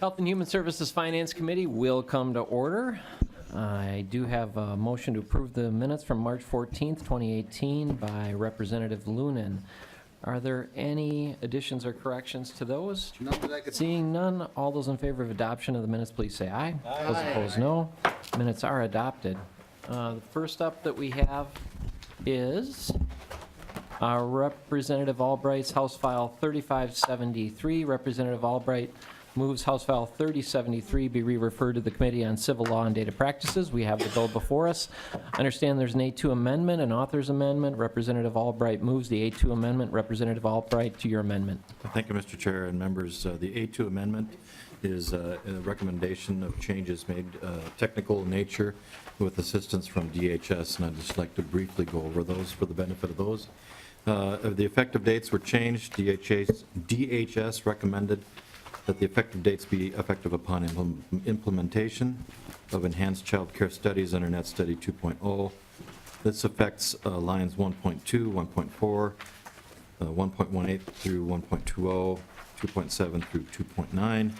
Health and Human Services Finance Committee will come to order. I do have a motion to approve the minutes from March 14th, 2018 by Representative Lunan. Are there any additions or corrections to those? None that I could see. Seeing none, all those in favor of adoption of the minutes, please say aye. Those opposed, no. Minutes are adopted. The first up that we have is Representative Albright's House File 3573. Representative Albright moves House File 3073 be re-referred to the Committee on Civil Law and Data Practices. We have the bill before us. I understand there's an A2 amendment, an author's amendment. Representative Albright moves the A2 amendment. Representative Albright, to your amendment. Thank you, Mr. Chair and members. The A2 amendment is a recommendation of changes made technical in nature with assistance from DHS, and I'd just like to briefly go over those for the benefit of those. The effective dates were changed. DHS recommended that the effective dates be effective upon implementation of Enhanced Child Care Studies under Net Study 2.0. This affects lines 1.2, 1.4, 1.18 through 1.20, 2.7 through 2.9,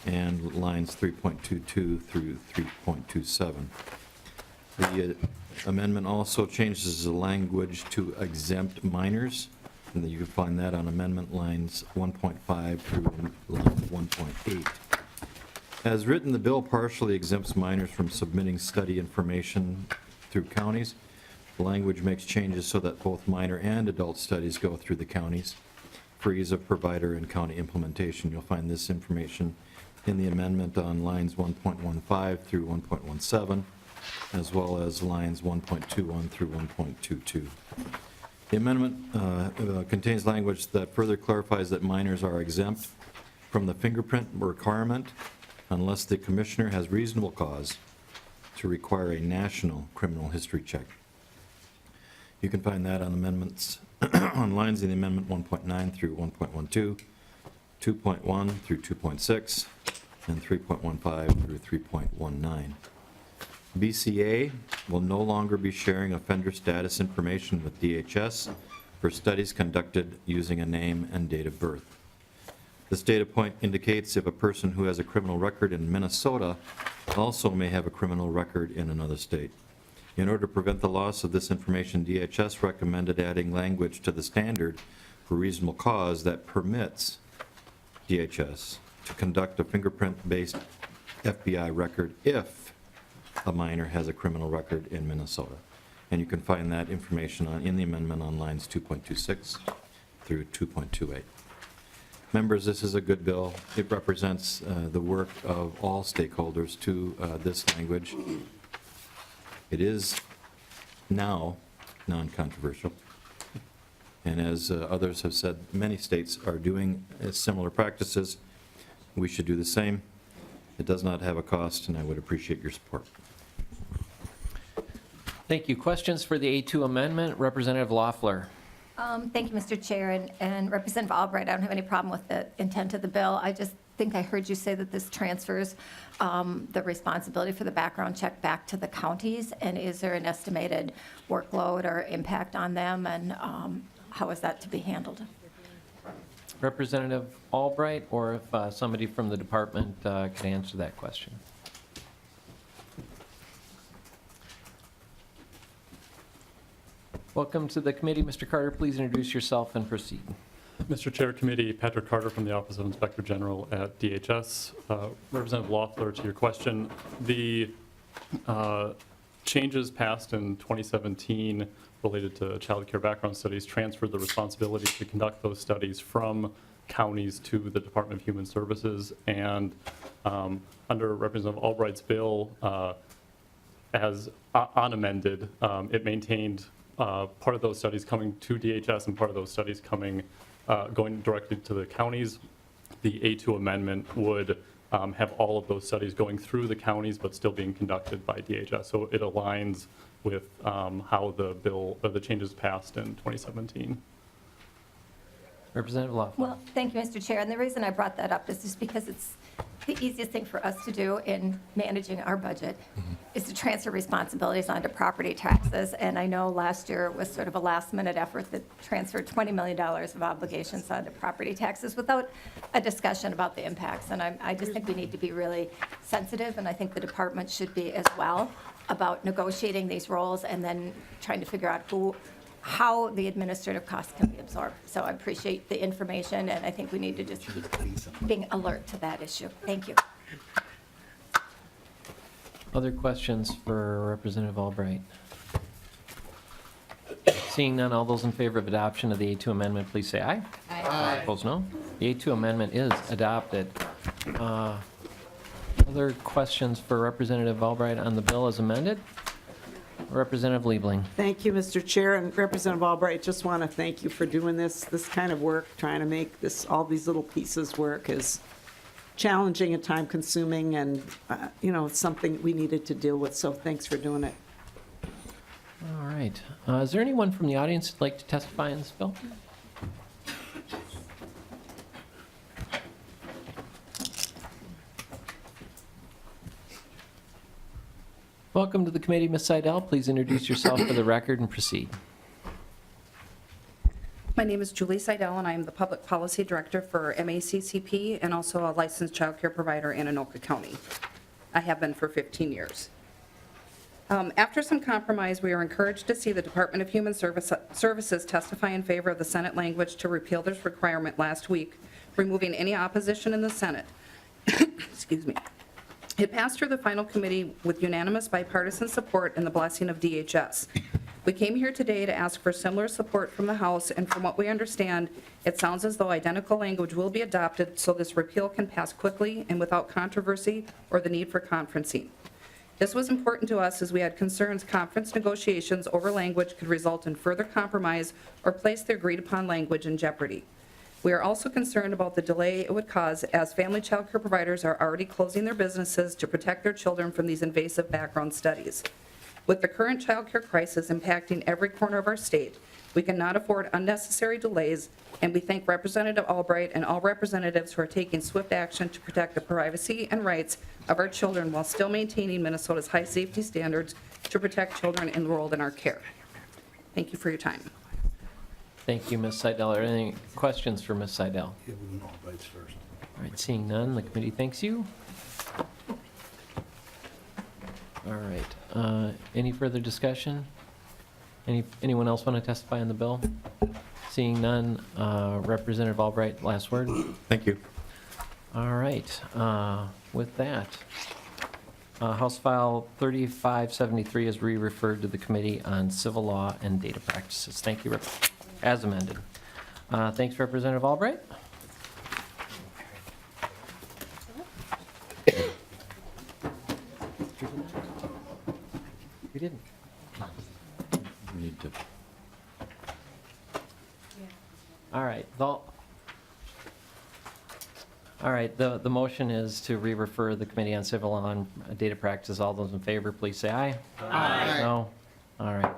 and lines 3.22 through 3.27. The amendment also changes the language to exempt minors, and you can find that on amendment lines 1.5 through line 1.8. As written, the bill partially exempts minors from submitting study information through counties. The language makes changes so that both minor and adult studies go through the counties for ease of provider and county implementation. You'll find this information in the amendment on lines 1.15 through 1.17, as well as lines 1.21 through 1.22. The amendment contains language that further clarifies that minors are exempt from the fingerprint requirement unless the commissioner has reasonable cause to require a national criminal history check. You can find that on amendments on lines in the amendment 1.9 through 1.12, 2.1 through 2.6, and 3.15 through 3.19. BCA will no longer be sharing offender status information with DHS for studies conducted using a name and date of birth. This data point indicates if a person who has a criminal record in Minnesota also may have a criminal record in another state. In order to prevent the loss of this information, DHS recommended adding language to the standard for reasonable cause that permits DHS to conduct a fingerprint-based FBI record if a minor has a criminal record in Minnesota. And you can find that information in the amendment on lines 2.26 through 2.28. Members, this is a good bill. It represents the work of all stakeholders to this language. It is now non-controversial. And as others have said, many states are doing similar practices. We should do the same. It does not have a cost, and I would appreciate your support. Thank you. Questions for the A2 amendment? Representative Loeffler. Thank you, Mr. Chair, and Representative Albright. I don't have any problem with the intent of the bill. I just think I heard you say that this transfers the responsibility for the background check back to the counties, and is there an estimated workload or impact on them, and how is that to be handled? Representative Albright, or if somebody from the department could answer that question. Welcome to the committee. Mr. Carter, please introduce yourself and proceed. Mr. Chair, Committee, Patrick Carter from the Office of Inspector General at DHS. Representative Loeffler, to your question, the changes passed in 2017 related to child care background studies transferred the responsibility to conduct those studies from counties to the Department of Human Services. And under Representative Albright's bill, as unamended, it maintained part of those studies coming to DHS and part of those studies coming going directly to the counties. The A2 amendment would have all of those studies going through the counties but still being conducted by DHS. So it aligns with how the bill or the changes passed in 2017. Representative Loeffler. Well, thank you, Mr. Chair. And the reason I brought that up is just because the easiest thing for us to do in managing our budget is to transfer responsibilities onto property taxes. And I know last year was sort of a last-minute effort that transferred $20 million of obligations onto property taxes without a discussion about the impacts. And I just think we need to be really sensitive, and I think the department should be as well, about negotiating these roles and then trying to figure out how the administrative costs can be absorbed. So I appreciate the information, and I think we need to just keep being alert to that issue. Thank you. Other questions for Representative Albright? Seeing none, all those in favor of adoption of the A2 amendment, please say aye. Aye. Opposed, no. The A2 amendment is adopted. Other questions for Representative Albright on the bill as amended? Representative Liebling. Thank you, Mr. Chair, and Representative Albright, just want to thank you for doing this kind of work, trying to make all these little pieces work is challenging and time-consuming, and, it's something we needed to deal with, so thanks for doing it. All right. Is there anyone from the audience who'd like to testify on this bill? Welcome to the committee, Ms. Seidel. Please introduce yourself for the record and proceed. My name is Julie Seidel, and I am the Public Policy Director for MACCP and also a licensed child care provider in Anoka County. I have been for 15 years. After some compromise, we are encouraged to see the Department of Human Services testify in favor of the Senate language to repeal this requirement last week, removing any opposition in the Senate. Excuse me. It passed through the final committee with unanimous bipartisan support and the blessing of DHS. We came here today to ask for similar support from the House, and from what we understand, it sounds as though identical language will be adopted so this repeal can pass quickly and without controversy or the need for conferencing. This was important to us as we had concerns conference negotiations over language could result in further compromise or place the agreed-upon language in jeopardy. We are also concerned about the delay it would cause, as family child care providers are already closing their businesses to protect their children from these invasive background studies. With the current child care crisis impacting every corner of our state, we cannot afford unnecessary delays, and we thank Representative Albright and all representatives who are taking swift action to protect the privacy and rights of our children while still maintaining Minnesota's high safety standards to protect children enrolled in our care. Thank you for your time. Thank you, Ms. Seidel. Are there any questions for Ms. Seidel? All right, seeing none, the committee thanks you. All right, any further discussion? Anyone else want to testify on the bill? Seeing none, Representative Albright, last word. Thank you. All right, with that, House File 3573 is re-referred to the Committee on Civil Law and Data Practices. Thank you, as amended. Thanks, Representative Albright. We didn't. We need to. All right, the motion is to re-refer the Committee on Civil Law and Data Practices. All those in favor, please say aye. Aye. No? All right.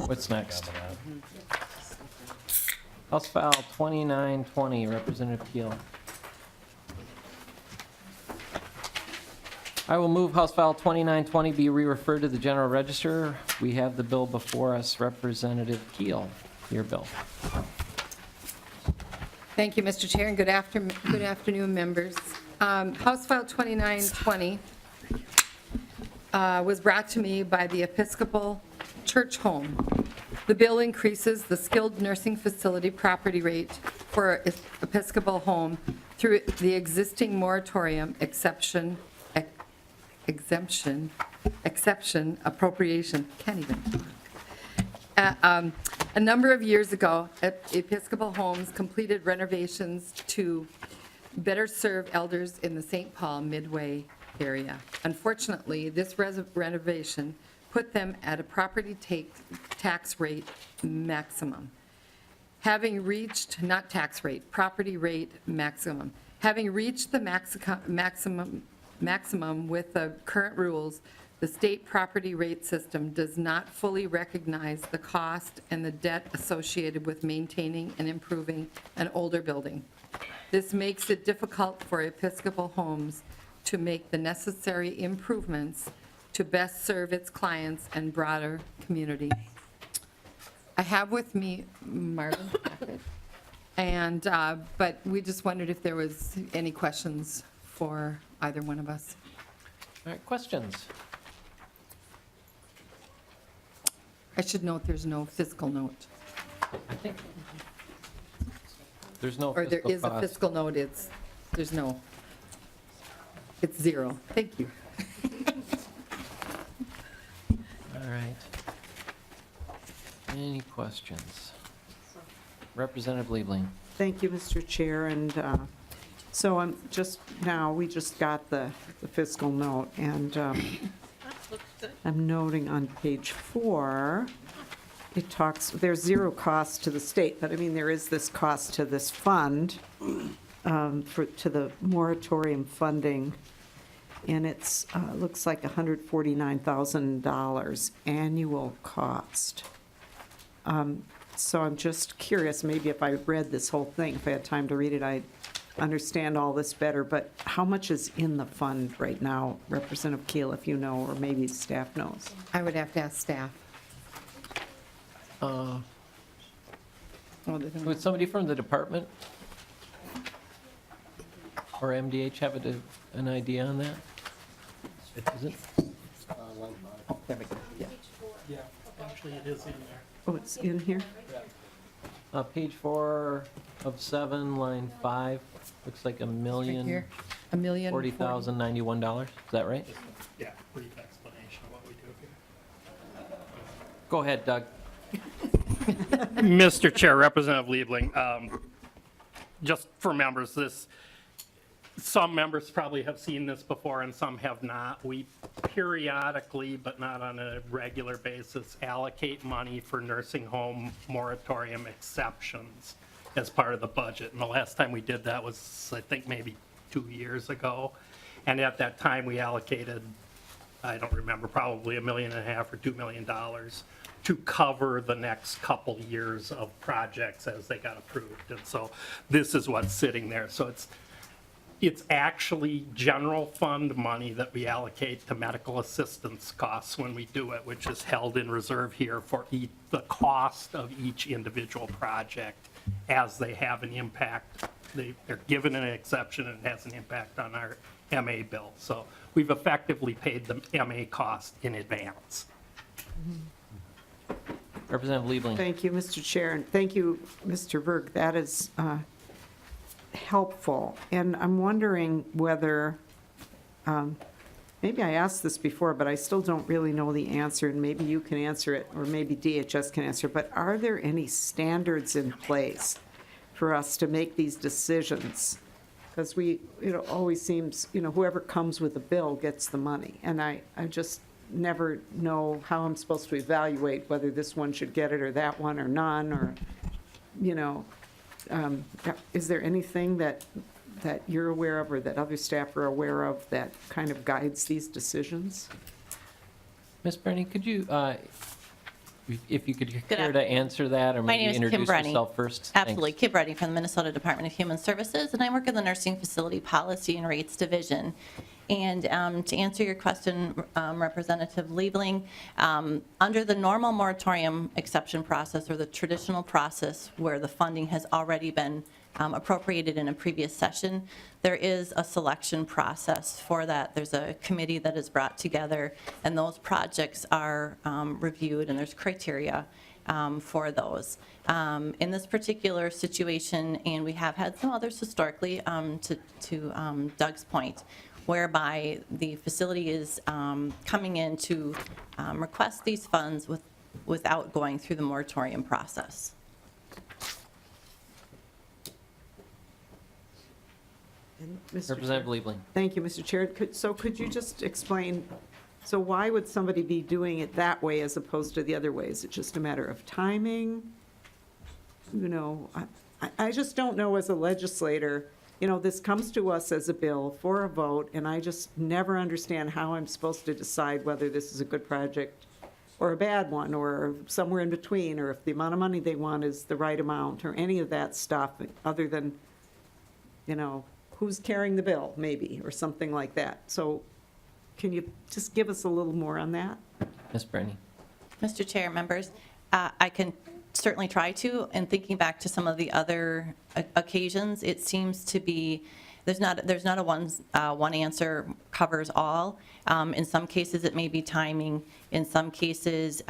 What's next? House File 2920, Representative Kiel. I will move House File 2920 be re-referred to the General Register. We have the bill before us. Representative Kiel, your bill. Thank you, Mr. Chair, and good afternoon, members. House File 2920 was brought to me by the Episcopal Church Home. The bill increases the skilled nursing facility property rate for Episcopal Home through the existing moratorium exemption appropriation. Can't even talk. A number of years ago, Episcopal Homes completed renovations to better serve elders in the St. Paul Midway area. Unfortunately, this renovation put them at a property tax rate maximum. Having reached, not tax rate, property rate maximum. Having reached the maximum with the current rules, The state property rate system does not fully recognize the cost and the debt associated with maintaining and improving an older building. This makes it difficult for Episcopal Homes to make the necessary improvements to best serve its clients and broader community. I have with me Marvin's packet, and, but we just wondered if there was any questions for either one of us. All right, questions? I should note there's no fiscal note. I think there's no Or there fiscal is a cost. fiscal note, there's no, it's zero. Thank you. All right. Any questions? Representative Liebling. Thank you, Mr. Chair, and so I'm just, now, we just got the fiscal note, and I'm noting on page 4, it talks, there's zero cost to the state, but I mean, there is this cost to this fund, to the moratorium funding, and it's, looks like $149,000 annual cost. So I'm just curious, maybe if I read this whole thing, if I had time to read it, I'd understand all this better, but how much is in the fund right now, Representative Kiel, if you know, or maybe staff knows? I would have to ask staff. Oh, they don't- Would somebody from the department or MDH have an idea on that? Is it? Oh, there we go, yeah. Yeah, actually it is in there. Oh, it's in here? Page 4 of 7, line 5, looks like Right $1,040,091. here. $1,040,000. Is that right? Yeah, brief explanation of what we do here. Go ahead, Doug. Mr. Chair, Representative Liebling, just for members, some members probably have seen this before and some have not. We periodically, but not on a regular basis, allocate money for nursing home moratorium exceptions as part of the budget. And the last time we did that was, I think, maybe 2 years ago. And at that time, we allocated, I don't remember, probably $1.5 million or $2 million to cover the next couple years of projects as they got approved. And so this is what's sitting there. So it's actually general fund money that we allocate to medical assistance costs when we do it, which is held in reserve here for the cost of each individual project as they have an impact. They're given an exception and it has an impact on our MA bill. So we've effectively paid the MA cost in advance. Representative Liebling. Thank you, Mr. Chair, and thank you, Mr. Berg. That is helpful. And I'm wondering whether, maybe I asked this before, but I still don't really know the answer, and maybe you can answer it, or maybe DHS can answer, but are there any standards in place for us to make these decisions? Because it always seems, whoever comes with the bill gets the money, and I just never know how I'm supposed to evaluate whether this one should get it or that one or none, or, is there anything that you're aware of or that other staff are aware of that kind of guides these decisions? Ms. Brenny, could you, if you could Good care to answer that, or My maybe name is Kim introduce Brenny. yourself first? Absolutely. Thanks. Kim Brady from the Minnesota Department of Human Services, and I work in the Nursing Facility Policy and Rates Division. And to answer your question, Representative Liebling, under the normal moratorium exception process, or the traditional process where the funding has already been appropriated in a previous session, there is a selection process for that. There's a committee that is brought together, and those projects are reviewed, and there's criteria for those. In this particular situation, and we have had some others historically, to Doug's point, whereby the facility is coming in to request these funds without going through the moratorium process. And Mr. Representative Chair- Liebling. Thank you, Mr. Chair. Could you just explain, so why would somebody be doing it that way as opposed to the other way? Is it just a matter of timing? I just don't know as a legislator this comes to us as a bill for a vote, and I just never understand how I'm supposed to decide whether this is a good project or a bad one, or somewhere in between, or if the amount of money they want is the right amount, or any of that stuff, other than, who's carrying the bill, maybe, or something like that. So can you just give us a little more on that? Ms. Brenny? Mr. Chair, members, I can certainly try to. And thinking back to some of the other occasions, it seems to be, there's not a one answer covers all. In some cases, it may be timing. In some cases,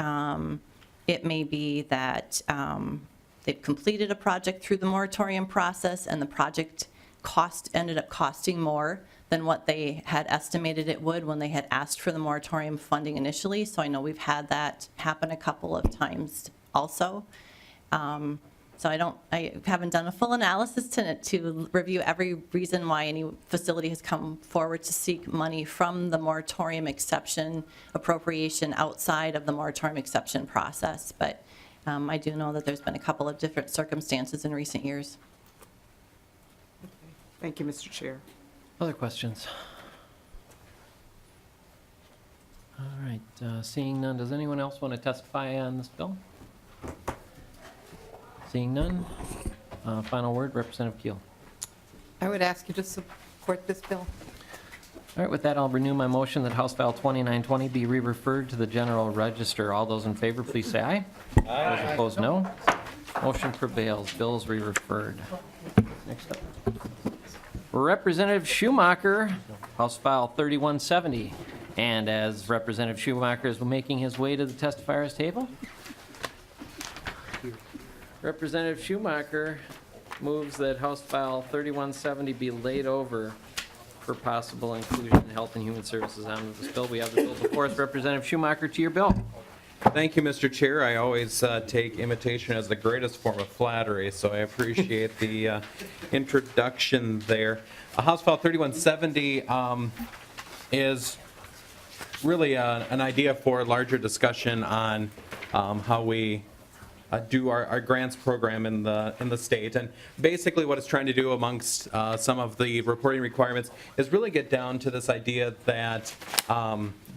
it may be that they've completed a project through the moratorium process, and the project ended up costing more than what they had estimated it would when they had asked for the moratorium funding initially. So I know we've had that happen a couple of times also. So I haven't done a full analysis to review every reason why any facility has come forward to seek money from the moratorium exception appropriation outside of the moratorium exception process. But I do know that there's been a couple of different circumstances in recent years. Thank you, Mr. Chair. Other questions? All right, seeing none, does anyone else want to testify on this bill? Seeing none, final word, Representative Kiel. I would ask you to support this bill. All right, with that, I'll renew my motion that House File 2920 be re-referred to the General Register. All those in favor, please say aye. Aye. Those opposed, no. Motion prevails. Bill is re-referred. Next up. Representative Schomacker, House File 3170. And as Representative Schomacker is making his way to the testifier's table, Representative Schomacker moves that House File 3170 be laid over for possible inclusion in Health and Human Services on this bill. We have the bill before us. Representative Schomacker, to your bill. Thank you, Mr. Chair. I always take imitation as the greatest form of flattery, so I appreciate the introduction there. House File 3170 is really an idea for a larger discussion on how we do our grants program in the state. And basically what it's trying to do amongst some of the reporting requirements is really get down to this idea that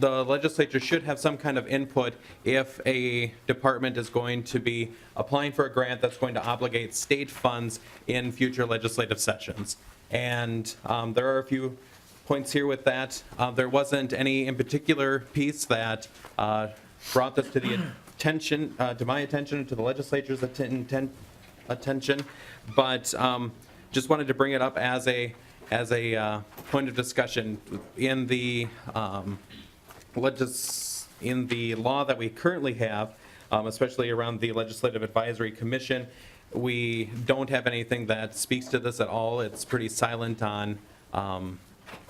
the legislature should have some kind of input if a department is going to be applying for a grant that's going to obligate state funds in future legislative sessions. And there are a few points here with that. There wasn't any in particular piece that brought this to the attention, to my attention, to the legislature's attention, but just wanted to bring it up as a point of discussion in the law that we currently have, especially around the Legislative Advisory Commission. We don't have anything that speaks to this at all. It's pretty silent on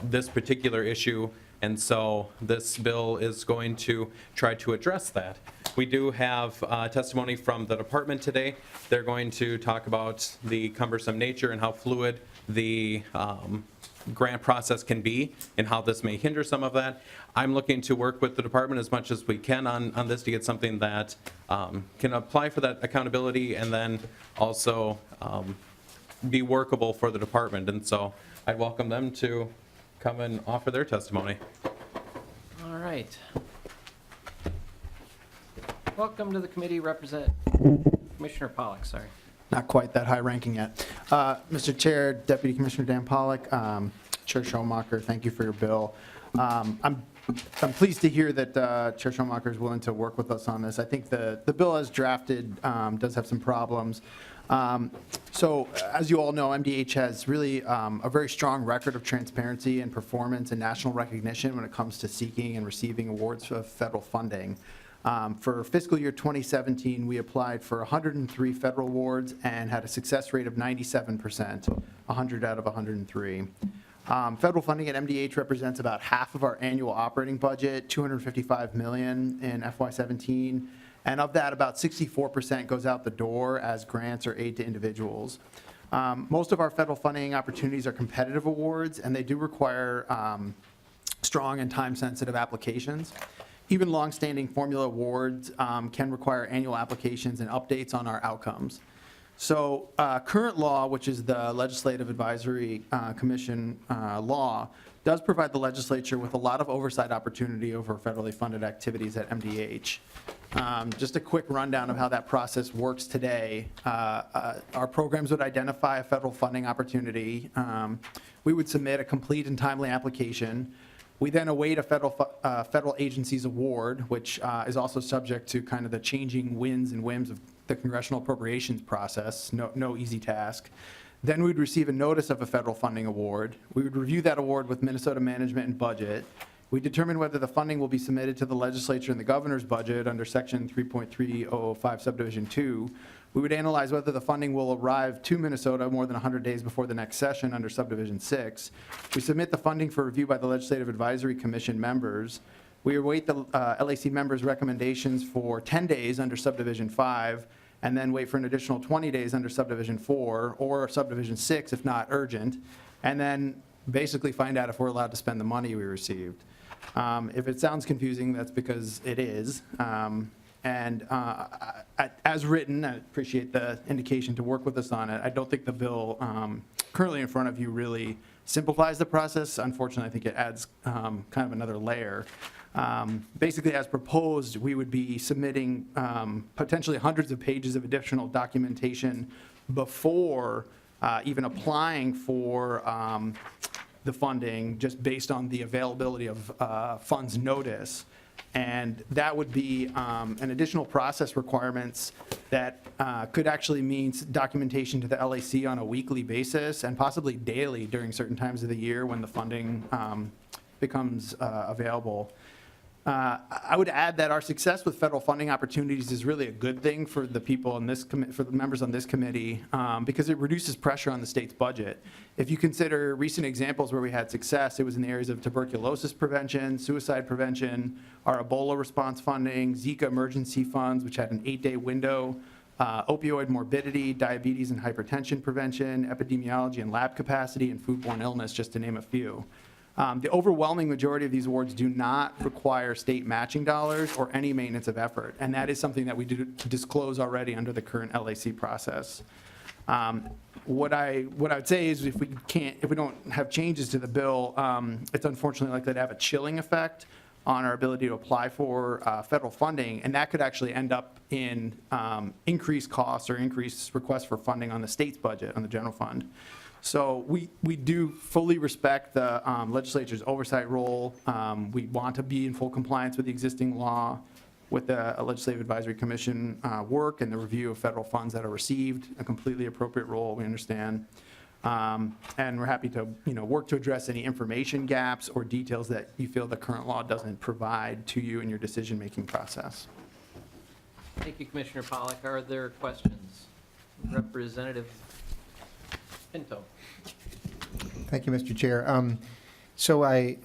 this particular issue, and so this bill is going to try to address that. We do have testimony from the department today. They're going to talk about the cumbersome nature and how fluid the grant process can be and how this may hinder some of that. I'm looking to work with the department as much as we can on this to get something that can apply for that accountability and then also be workable for the department. And so I'd welcome them to come and offer their testimony. All right. Welcome to the committee, Commissioner Pollack, sorry. Not quite that high ranking yet. Mr. Chair, Deputy Commissioner Dan Pollack, Chair Schomacker, thank you for your bill. I'm pleased to hear that Chair Schomacker is willing to work with us on this. I think the bill as drafted does have some problems. So as you all know, MDH has really a very strong record of transparency and performance and national recognition when it comes to seeking and receiving awards of federal funding. For fiscal year 2017, we applied for 103 federal awards and had a success rate of 97%, 100 out of 103. Federal funding at MDH represents about half of our annual operating budget, $255 million in FY17, and of that, about 64% goes out the door as grants or aid to individuals. Most of our federal funding opportunities are competitive awards, and they do require strong and time-sensitive applications. Even longstanding formula awards can require annual applications and updates on our outcomes. So current law, which is the Legislative Advisory Commission law, does provide the legislature with a lot of oversight opportunity over federally funded activities at MDH. Just a quick rundown of how that process works today. Our programs would identify a federal funding opportunity. We would submit a complete and timely application. We then await a federal agency's award, which is also subject to kind of the changing winds and whims of the congressional appropriations process. No easy task. Then we'd receive a notice of a federal funding award. We would review that award with Minnesota Management and Budget. We determine whether the funding will be submitted to the legislature and the governor's budget under section 3.3005 subdivision 2. We would analyze whether the funding will arrive to Minnesota more than 100 days before the next session under subdivision 6. We submit the funding for review by the Legislative Advisory Commission members. We await the LAC members' recommendations for 10 days under subdivision 5, and then wait for an additional 20 days under subdivision 4 or subdivision 6 if not urgent, and then basically find out if we're allowed to spend the money we received. If it sounds confusing, that's because it is. As written, I appreciate the indication to work with us on it. I don't think the bill currently in front of you really simplifies the process. Unfortunately, I think it adds kind of another layer. Basically, as proposed, we would be submitting potentially hundreds of pages of additional documentation before even applying for the funding, just based on the availability of funds notice. And that would be an additional process requirements that could actually mean documentation to the LAC on a weekly basis and possibly daily during certain times of the year when the funding becomes available. I would add that our success with federal funding opportunities is really a good thing for the people in this for the members on this committee because it reduces pressure on the state's budget. If you consider recent examples where we had success, it was in the areas of tuberculosis prevention, suicide prevention, our Ebola response funding, Zika emergency funds, which had an 8-day window, opioid morbidity, diabetes and hypertension prevention, epidemiology and lab capacity, and foodborne illness, just to name a few. The overwhelming majority of these awards do not require state matching dollars or any maintenance of effort, and that is something that we do disclose already under the current LAC process. What I would say is if we don't have changes to the bill, it's unfortunately likely to have a chilling effect on our ability to apply for federal funding, and that could actually end up in increased costs or increased requests for funding on the state's budget, on the general fund. So we do fully respect the legislature's oversight role. We want to be in full compliance with the existing law, with the Legislative Advisory Commission work and the review of federal funds that are received, a completely appropriate role, we understand. And we're happy to work to address any information gaps or details that you feel the current law doesn't provide to you in your decision-making process. Thank you, Commissioner Pollack. Are there questions? Representative Pinto. Thank you, Mr. Chair. So I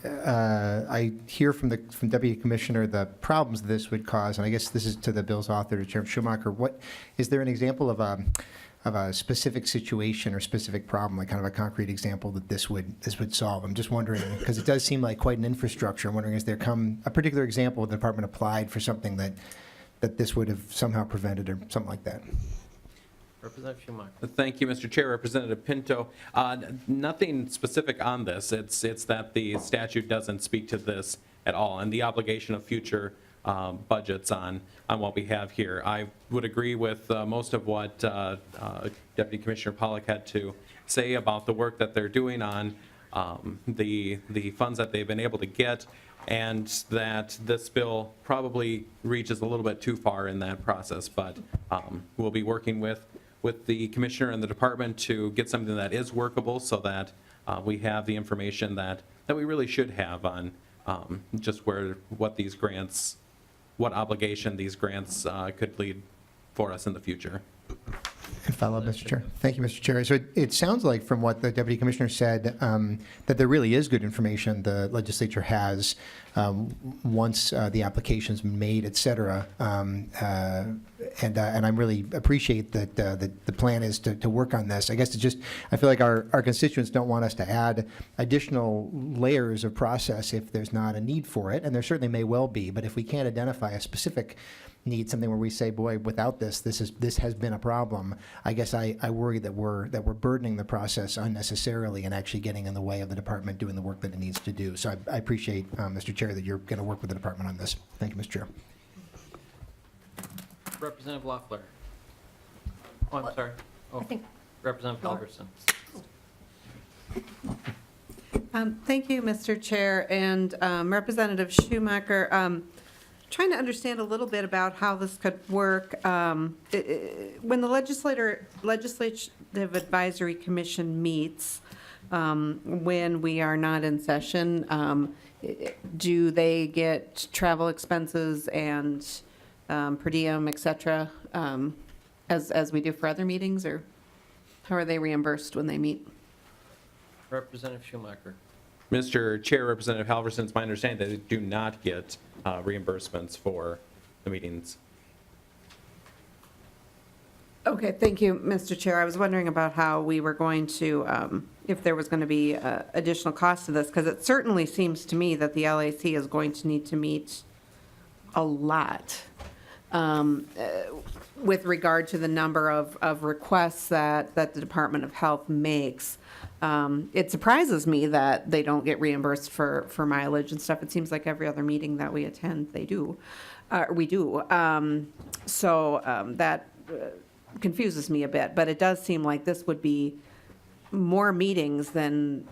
hear from Deputy Commissioner the problems this would cause, and I guess this is to the bill's author, to Chairman Schomacker. Is there an example of a specific situation or specific problem, like kind of a concrete example that this would solve? I'm just wondering, because it does seem like quite an infrastructure. I'm wondering, has there come a particular example where the department applied for something that this would have somehow prevented or something like that? Representative Schumacher. Thank you, Mr. Chair. Representative Pinto. Nothing specific on this. It's that the statute doesn't speak to this at all, and the obligation of future budgets on what we have here. I would agree with most of what Deputy Commissioner Pollack had to say about the work that they're doing on the funds that they've been able to get, and that this bill probably reaches a little bit too far in that process. But we'll be working with the commissioner and the department to get something that is workable, so that we have the information that we really should have on just what obligation these grants could lead for us in the future. Follow up, Mr. Chair. Thank you, Mr. Chair. So it sounds like from what the Deputy Commissioner said that there really is good information the legislature has once the application's been made, et cetera. and I really appreciate that the plan is to work on this. I guess I feel like our constituents don't want us to add additional layers of process if there's not a need for it, and there certainly may well be, but if we can't identify a specific need, something where we say, boy, without this has been a problem, I guess I worry that we're burdening the process unnecessarily and actually getting in the way of the department doing the work that it needs to do. So I appreciate, Mr. Chair, that you're going to work with the department on this. Thank you, Mr. Chair. Representative Loeffler. Oh, I'm sorry. Oh, I think Representative Halverson. Thank you, Mr. Chair, and Representative Schomacker. Trying to understand a little bit about how this could work. When the Legislative Advisory Commission meets, when we are not in session, do they get travel expenses and per diem, et cetera, as we do for other meetings, or how are they reimbursed when they meet? Representative Schomacker. Mr. Chair, Representative Halverson, it's my understanding that they do not get reimbursements for the meetings. Okay, thank you, Mr. Chair. I was wondering about how we were going to, if there was going to be additional cost to this, because it certainly seems to me that the LAC is going to need to meet a lot with regard to the number of requests that the Department of Health makes. It surprises me that they don't get reimbursed for mileage and stuff. It seems like every other meeting that we attend, we do. That confuses me a bit, but it does seem like this would be more meetings than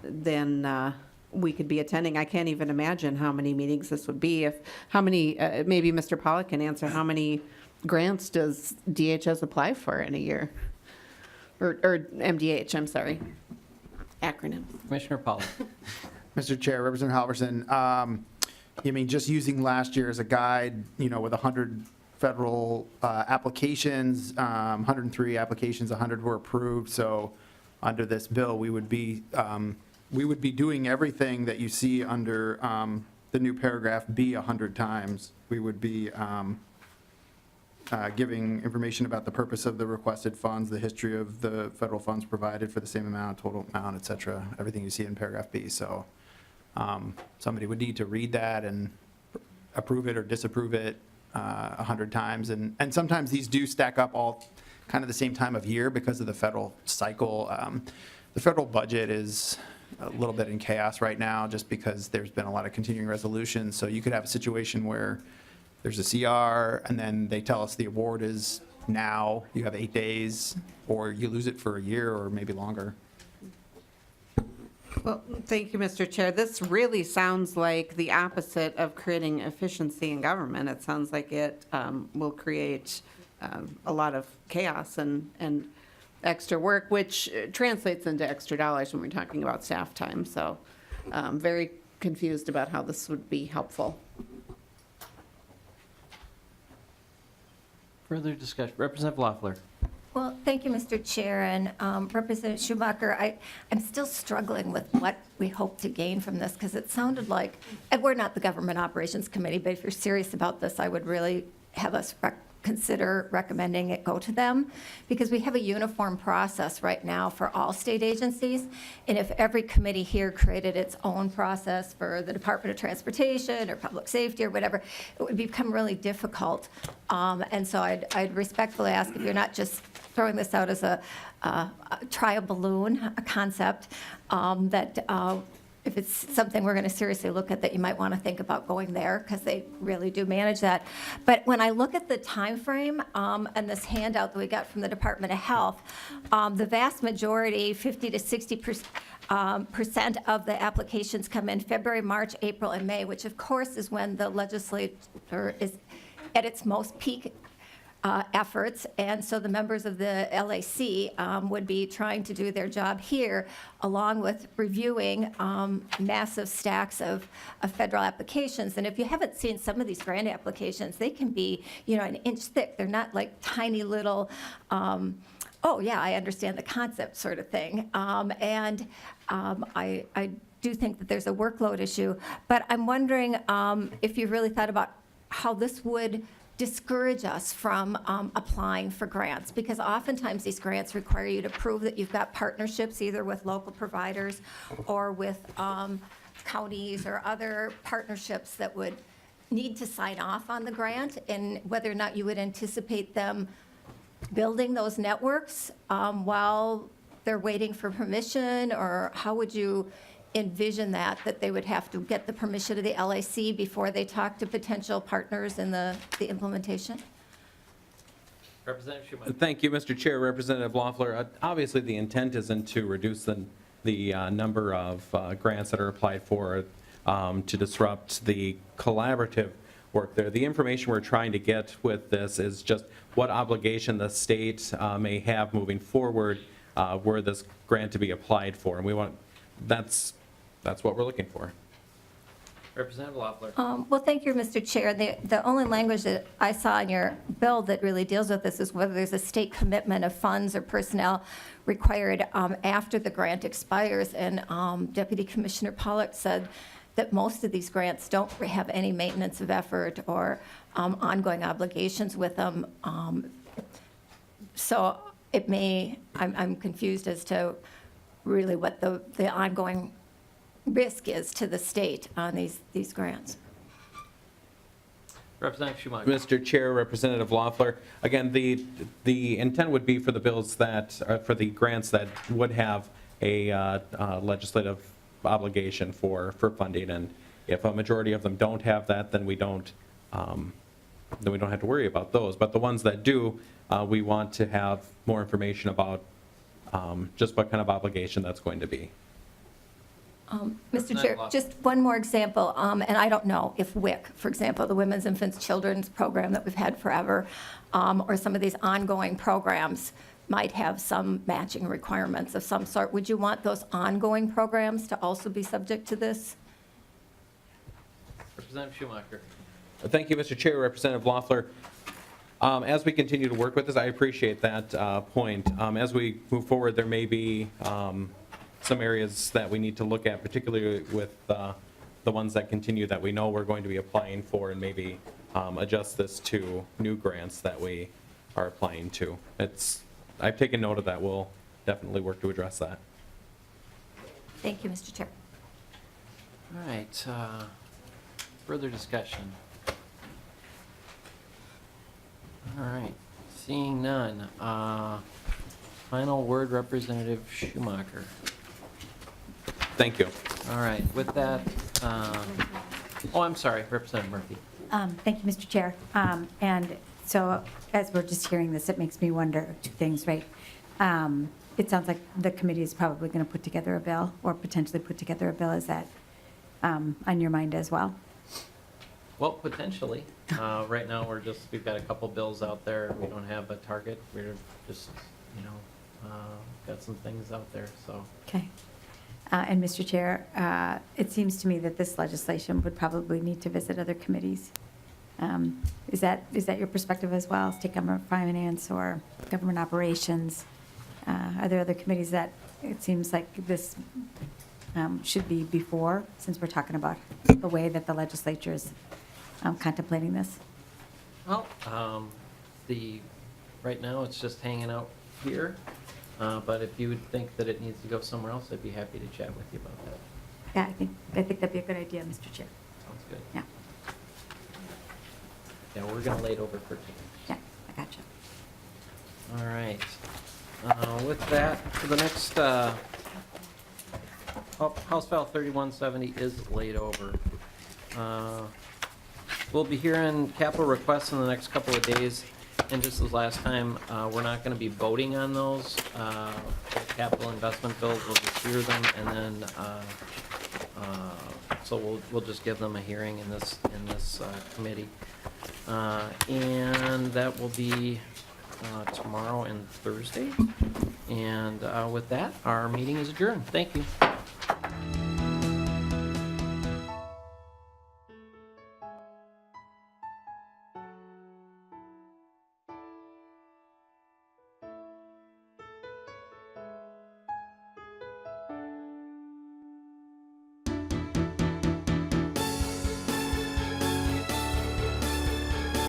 we could be attending. I can't even imagine how many meetings this would be. Maybe Mr. Pollack can answer, how many grants does DHS apply for in a year? Or MDH, I'm sorry. Acronym. Commissioner Pollack. Mr. Chair, Representative Halverson, I mean, just using last year as a guide, with 100 federal applications, 103 applications, 100 were approved. So under this bill, we would be doing everything that you see under the new paragraph B 100 times. We would be giving information about the purpose of the requested funds, the history of the federal funds provided for the same amount, total amount, et cetera, everything you see in paragraph B. So somebody would need to read that and approve it or disapprove it 100 times. And sometimes these do stack up all kind of the same time of year because of the federal cycle. The federal budget is a little bit in chaos right now just because there's been a lot of continuing resolutions. So you could have a situation where there's a CR, and then they tell us the award is now, you have 8 days, or you lose it for a year or maybe longer. Well, thank you, Mr. Chair. This really sounds like the opposite of creating efficiency in government. It sounds like it will create a lot of chaos and extra work, which translates into extra dollars when we're talking about staff time. So very confused about how this would be helpful. Further discussion. Representative Loeffler. Well, thank you, Mr. Chair, and Representative Schomacker. I'm still struggling with what we hope to gain from this, because it sounded like, and we're not the Government Operations Committee, but if you're serious about this, I would really have us consider recommending it go to them, because we have a uniform process right now for all state agencies, and if every committee here created its own process for the Department of Transportation or Public Safety or whatever, it would become really difficult. And so I'd respectfully ask, if you're not just throwing this out as a try a balloon, a concept, that if it's something we're going to seriously look at, that you might want to think about going there, because they really do manage that. But when I look at the time frame and this handout that we got from the Department of Health, the vast majority, 50 to 60% of the applications come in February, March, April, and May, which of course is when the legislature is at its most peak efforts, and so the members of the LAC would be trying to do their job here, along with reviewing massive stacks of federal applications. And if you haven't seen some of these grant applications, they can be, an inch thick. They're not like tiny little, oh yeah, I understand the concept sort of thing. I do think that there's a workload issue, but I'm wondering if you really thought about how this would discourage us from applying for grants, because oftentimes these grants require you to prove that you've got partnerships either with local providers or with counties or other partnerships that would need to sign off on the grant, and whether or not you would anticipate them building those networks while they're waiting for permission, or how would you envision that they would have to get the permission of the LAC before they talk to potential partners in the implementation? Representative Schumacher. Thank you, Mr. Chair. Representative Loeffler, obviously the intent isn't to reduce the number of grants that are applied for to disrupt the collaborative work there. The information we're trying to get with this is just what obligation the state may have moving forward were this grant to be applied for. And we want, that's what we're looking for. Representative Loeffler. Well, thank you, Mr. Chair. The only language that I saw in your bill that really deals with this is whether there's a state commitment of funds or personnel required after the grant expires. And Deputy Commissioner Pollack said that most of these grants don't have any maintenance of effort or ongoing obligations with them. So it may, I'm confused as to really what the ongoing risk is to the state on these grants. Representative Schumacher. Mr. Chair, Representative Loeffler, again, the intent would be for the bills that, for the grants that would have a legislative obligation for funding, and if a majority of them don't have that, then we don't have to worry about those. But the ones that do, we want to have more information about just what kind of obligation that's going to be. Mr. Chair, just one more example, and I don't know if WIC, for example, the Women's, Infants, Children's program that we've had forever, or some of these ongoing programs might have some matching requirements of some sort. Would you want those ongoing programs to also be subject to this? Representative Schumacher. Thank you, Mr. Chair, Representative Loeffler. As we continue to work with this, I appreciate that point. As we move forward, there may be some areas that we need to look at, particularly with the ones that continue that we know we're going to be applying for, and maybe adjust this to new grants that we are applying to. I've taken note of that. We'll definitely work to address that. Thank you, Mr. Chair. All right. Further discussion. All right. Seeing none. Final word, Representative Schumacher. Thank you. All right. With that, I'm sorry, Representative Murphy. Thank you, Mr. Chair. And so as we're just hearing this, it makes me wonder two things, right? It sounds like the committee is probably going to put together a bill, or potentially put together a bill. Is that on your mind as well? Well, potentially. Right now, we've got a couple bills out there. We don't have a target. We're just, got some things out there, so. Okay. And Mr. Chair, it seems to me that this legislation would probably need to visit other committees. Is that your perspective as well? State government finance or government operations? Are there other committees that it seems like this should be before, since we're talking about the way that the legislature is contemplating this? Well, right now, it's just hanging out here. But if you would think that it needs to go somewhere else, I'd be happy to chat with you about that. Yeah, I think that'd be a good idea, Mr. Chair. Sounds good. Yeah, Yeah, we're going to lay it over for today. yeah, I gotcha. All right. With that, for the next, House File 3170 is laid over. We'll be hearing capital requests in the next couple of days. And just as last time, we're not going to be voting on those capital investment bills. We'll just hear them, and then so we'll just give them a hearing in this committee, and that will be tomorrow and Thursday. And with that, our meeting is adjourned. Thank you.